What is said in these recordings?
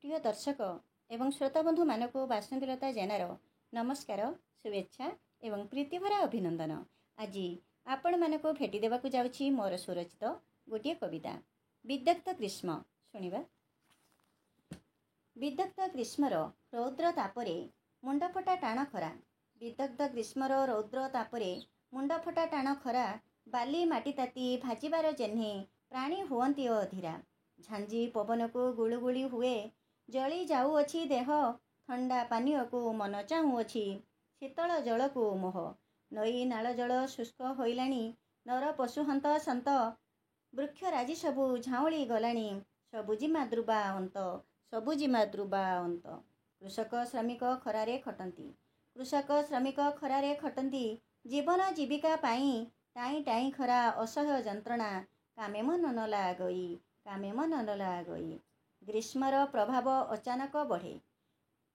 प्रिय दर्शक एवं श्रोता बंधु मानक बासंतीलता जेनार नमस्कार शुभेच्छा एवं प्रीतिभरा अभिनंदन। आज आपण मानक भेटी देवाक जाउछि मोर स्वरचित गोटे कविता विदग्ध ग्रीष्म शुणिबा। विदग्ध ग्रीष्मर रौद्र तापरे मुंडफटा टाण खरा। विदग्ध ग्रीष्मर रौद्र तापरे मुंडफटा टाण खरा। बाली माटी ताती भाजिबार जेह्ने प्राणी हुअन्ति अधीरा। झांझी पवन को गुळुगुळी हुए जली जाऊअछि देह। ठंडा पानीय को मन चाहूअछि शीतल जल को मोह। नई नाल जल शुष्क होइलाणी नर पशु हंत सन्त। वृक्ष राजी सबु झाउली गलाणी सबुजिमा द्रुबा अंत सबुजिमा द्रुबा अंत। कृषक श्रमिक खरारे खटंती कृषक श्रमिक खरारे खटंती जीवन जीविका पाई टाई टाई खरा असह्य जंत्रणा कामे मन न लागई कामे मन न लागई। ग्रीष्मर प्रभाव अचानक बढ़े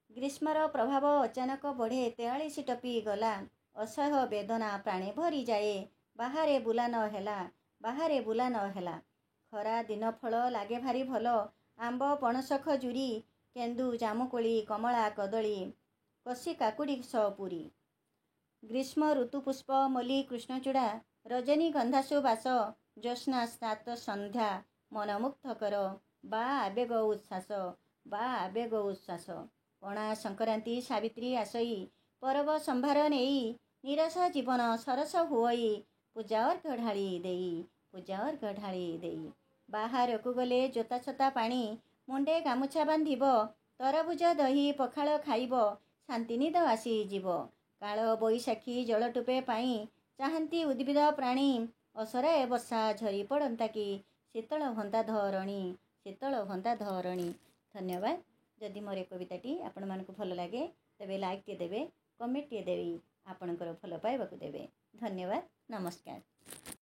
ग्रीष्मर प्रभाव अचानक बढ़े 43 टपी गला असह्य वेदना प्राणे भरी जाए। बाहारे बुला न हेला बाहारे बुला न हेला। खरा दिन फल लागे भारी भल आंब पणस खजुरी केंदु जामुकोली कमला कदली कसी काकुड़ी सपुरी। ग्रीष्म ऋतु पुष्प मल्ली कृष्णचूड़ा रजनी गंधासु बास ज्योत्स्ना स्नात संध्या मनमुग्ध कर बा आवेग उच्छ्वास बा आवेग उच्छ्वास। पणा संक्रांति सावित्री आसई परब संभार नेई निरस जीवन सरस हुई पूजा अर्घ ढाली देई पूजा अर्घ ढाली देई। बाहर को गले जोता छता पानी मुंडे गामुछा बांधिब तरबुज दही पखाल खाइब शांति निद आसी जीव। काल बैशाखी जल टुपे पाई चाहंती उद्भिद प्राणी असराए वर्षा झरी पड़ंता कि शीतल हंता धरणी शीतल हंता धरणी। धन्यवाद। जदि मोर कविताटी आपण मानक भल लगे तेबे लाइक टे देबे कमेंट टे देबे आपणकर भल पाइबाकु देबे। धन्यवाद नमस्कार।